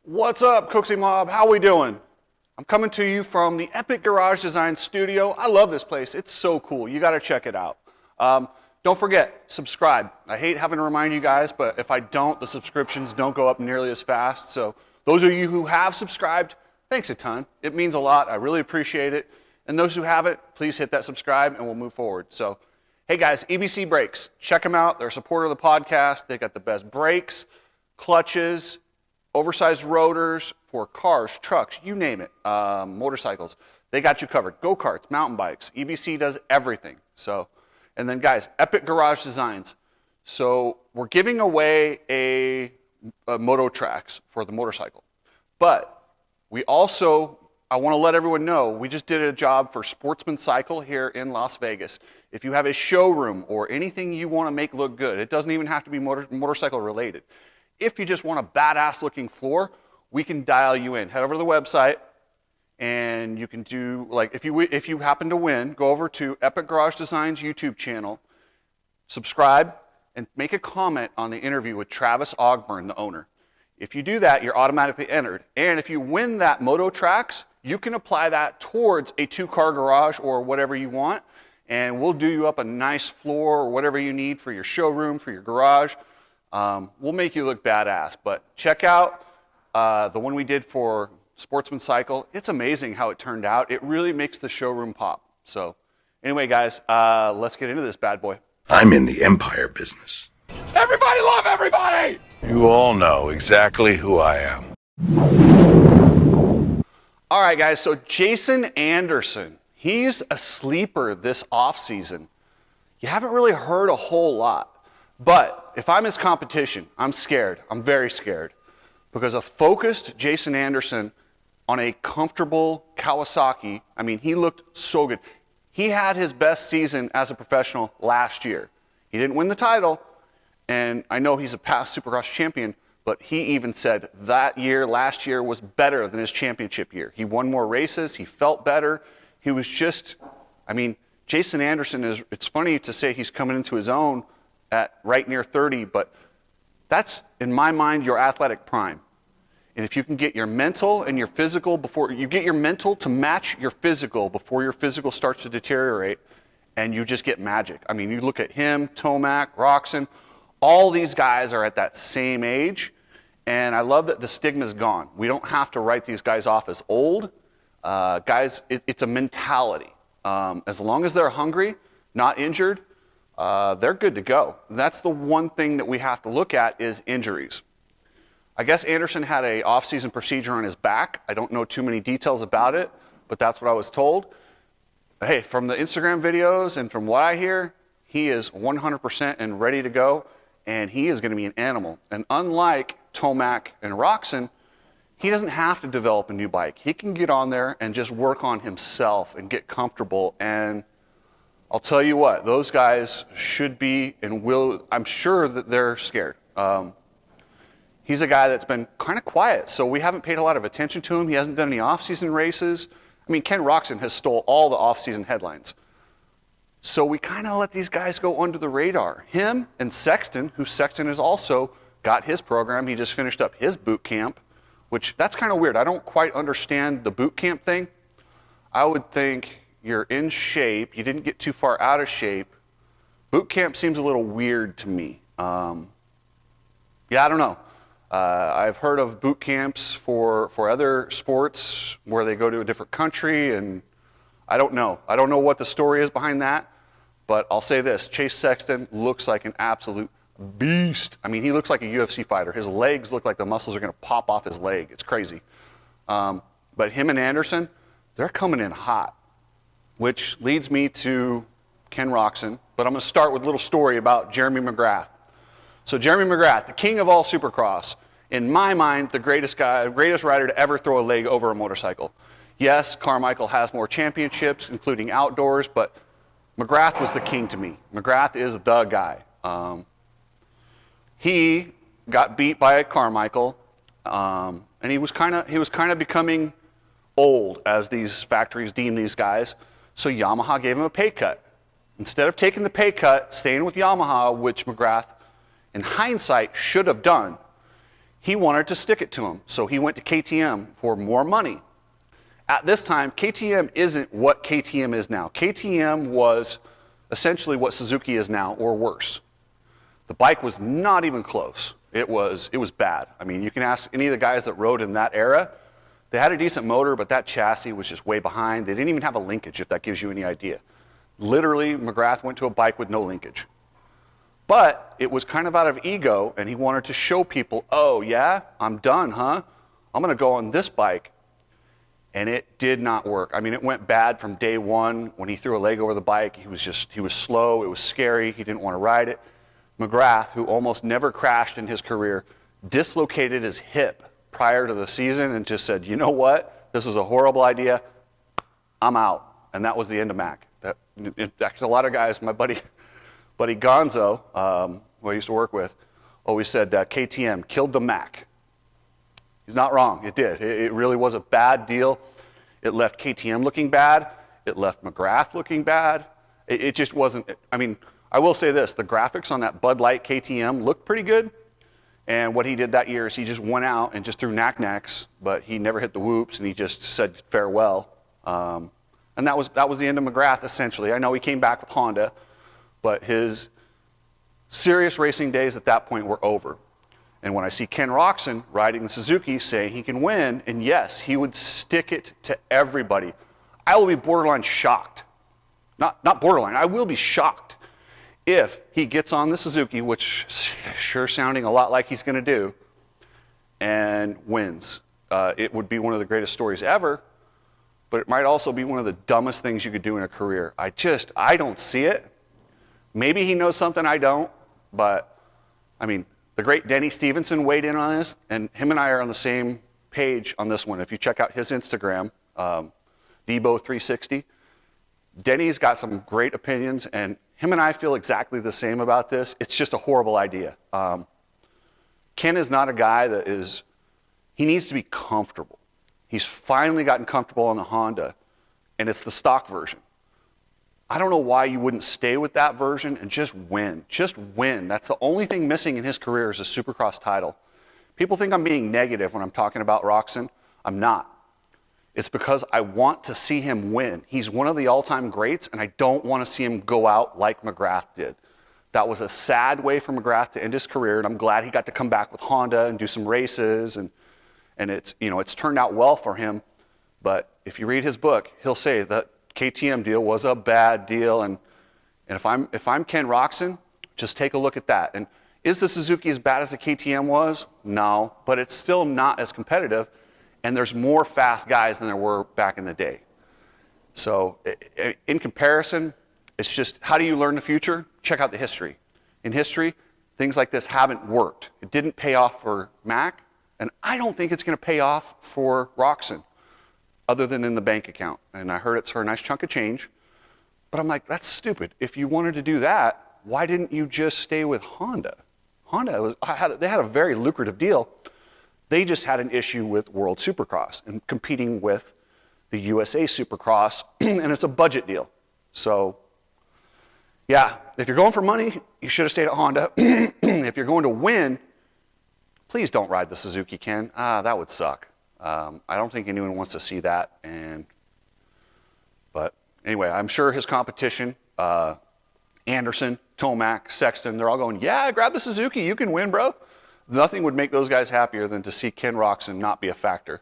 What's up, Cooksy Mob? How we doing? I'm coming to you from the Epic Garage Design Studio. I love this place. It's so cool. You got to check it out. Don't forget, subscribe. I hate having to remind you guys, but if I don't, the subscriptions don't go up nearly as fast. So those of you who have subscribed, thanks a ton. It means a lot. I really appreciate it. And those who haven't, please hit that subscribe and we'll move forward. So, hey guys, EBC Brakes. Check them out. They're a supporter of the podcast. They got the best brakes, clutches, oversized rotors for cars, trucks, you name it, motorcycles. They got you covered. Go-karts, mountain bikes. EBC does everything. So, and then guys, Epic Garage Designs. So we're giving away a Moto Tracks for the motorcycle. But we also, I want to let everyone know, we just did a job for Sportsman Cycle here in Las Vegas. If you have a showroom or anything you want to make look good, it doesn't even have to be motorcycle related. If you just want a badass looking floor, we can dial you in. Head over to the website and you can do, like, if you happen to win, go over to Epic Garage Design's YouTube channel, subscribe, and make a comment on the interview with Travis Ogburn, the owner. If you do that, you're automatically entered. And if you win that Moto Tracks, you can apply that towards a 2-car garage or whatever you want, and we'll do you up a nice floor or whatever you need for your showroom, for your garage. We'll make you look badass, but check out the one we did for Sportsman Cycle. It's amazing how it turned out. It really makes the showroom pop. So anyway, guys, let's get into this bad boy. I'm in the empire business. Everybody love everybody! You all know exactly who I am. All right, guys, so Jason Anderson, he's a sleeper this offseason. You haven't really heard a whole lot. But if I'm his competition, I'm scared. I'm very scared. Because a focused Jason Anderson on a comfortable Kawasaki, I mean, he looked so good. He had his best season as a professional last year. He didn't win the title, and I know he's a past Supercross champion, but he even said that year, last year, was better than his championship year. He won more races. He felt better. He was just, I mean, Jason Anderson is, it's funny to say he's coming into his own at right near 30, but that's, in my mind, your athletic prime. And if you can get your mental and your physical before, you get your mental to match your physical before your physical starts to deteriorate, and you just get magic. I mean, you look at him, Tomac, Roczen, all these guys are at that same age, and I love that the stigma's gone. We don't have to write these guys off as old. Guys, it's a mentality. As long as they're hungry, not injured, they're good to go. That's the one thing that we have to look at is injuries. I guess Anderson had an off-season procedure on his back. I don't know too many details about it, but that's what I was told. Hey, from the Instagram videos and from what I hear, he is 100% and ready to go, and he is going to be an animal. And unlike Tomac and Roczen, he doesn't have to develop a new bike. He can get on there and just work on himself and get comfortable, and I'll tell you what, those guys should be and will, I'm sure that they're scared. He's a guy that's been kind of quiet, so we haven't paid a lot of attention to him. He hasn't done any off-season races. I mean, Ken Roczen has stole all the off-season headlines. So we kind of let these guys go under the radar. Him and Sexton, who Sexton has also got his program. He just finished up his boot camp, which that's kind of weird. I don't quite understand the boot camp thing. I would think you're in shape, you didn't get too far out of shape. Boot camp seems a little weird to me. Yeah, I don't know. I've heard of boot camps for other sports where they go to a different country, and I don't know. I don't know what the story is behind that, but I'll say this, Chase Sexton looks like an absolute beast. I mean, he looks like a UFC fighter. His legs look like the muscles are gonna pop off his leg. It's crazy. But him and Anderson, they're coming in hot, which leads me to Ken Roczen, but I'm going to start with a little story about Jeremy McGrath. So Jeremy McGrath, the king of all Supercross, in my mind, the greatest guy, greatest rider to ever throw a leg over a motorcycle. Yes, Carmichael has more championships, including outdoors, but McGrath was the king to me. McGrath is the guy. He got beat by Carmichael, and he was kind of becoming old, as these factories deem these guys. So Yamaha gave him a pay cut. Instead of taking the pay cut, staying with Yamaha, which McGrath, in hindsight, should have done, He wanted to stick it to him, so he went to KTM for more money. At this time, KTM isn't what KTM is now. KTM was essentially what Suzuki is now, or worse. The bike was not even close. It was bad. I mean, you can ask any of the guys that rode in that era. They had a decent motor, but that chassis was just way behind. They didn't even have a linkage, if that gives you any idea. Literally, McGrath went to a bike with no linkage. But it was kind of out of ego, and he wanted to show people, oh yeah, I'm done, huh? I'm gonna go on this bike. And it did not work. I mean, it went bad from day one. When he threw a leg over the bike, he was slow, it was scary, he didn't want to ride it. McGrath, who almost never crashed in his career, dislocated his hip prior to the season and just said, you know what, this is a horrible idea, I'm out. And that was the end of Mac. In fact, a lot of guys, my buddy Gonzo, who I used to work with, always said that KTM killed the Mac. He's not wrong, it did. It really was a bad deal. It left KTM looking bad. It left McGrath looking bad. It just wasn't, I mean, I will say this, the graphics on that Bud Light KTM looked pretty good. And what he did that year is he just went out and just threw knack-knacks, but he never hit the whoops, and he just said farewell. And that was the end of McGrath, essentially. I know he came back with Honda, but his serious racing days at that point were over. And when I see Ken Roczen riding the Suzuki saying he can win, and yes, he would stick it to everybody, I will be borderline shocked. Not borderline, I will be shocked if he gets on the Suzuki, which sure sounding a lot like he's going to do, and wins. It would be one of the greatest stories ever, but it might also be one of the dumbest things you could do in a career. I don't see it. Maybe he knows something I don't, but I mean, the great Denny Stevenson weighed in on this, and him and I are on the same page on this one. If you check out his Instagram, Debo360, Denny's got some great opinions, and him and I feel exactly the same about this. It's just a horrible idea. Ken is not a guy that is, he needs to be comfortable. He's finally gotten comfortable on the Honda, and it's the stock version. I don't know why you wouldn't stay with that version and just win. Just win. That's the only thing missing in his career is a Supercross title. People think I'm being negative when I'm talking about Roczen. I'm not. It's because I want to see him win. He's one of the all-time greats, and I don't want to see him go out like McGrath did. That was a sad way for McGrath to end his career, and I'm glad he got to come back with Honda and do some races, and it's turned out well for him. But if you read his book, he'll say that KTM deal was a bad deal, and if I'm Ken Roczen, just take a look at that. And is the Suzuki as bad as the KTM was? No, but it's still not as competitive, and there's more fast guys than there were back in the day. So in comparison, it's just, how do you learn the future? Check out the history. In history, things like this haven't worked. It didn't pay off for Mac, and I don't think it's going to pay off for Roczen, other than in the bank account. And I heard it's for a nice chunk of change. But I'm like, that's stupid. If you wanted to do that, why didn't you just stay with Honda? Honda, they had a very lucrative deal. They just had an issue with World Supercross and competing with the USA Supercross, and it's a budget deal. So, yeah, if you're going for money, you should have stayed at Honda. If you're going to win, please don't ride the Suzuki, Ken. That would suck. I don't think anyone wants to see that. But anyway, I'm sure his competition, Anderson, Tomac, Sexton, they're all going, yeah, grab the Suzuki, you can win, bro. Nothing would make those guys happier than to see Ken Roczen not be a factor,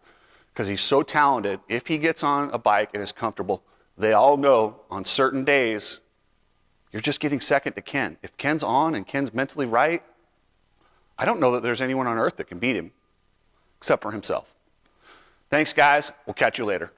because he's so talented. If he gets on a bike and is comfortable, they all know on certain days, you're just getting second to Ken. If Ken's on and Ken's mentally right, I don't know that there's anyone on earth that can beat him, except for himself. Thanks, guys. We'll catch you later.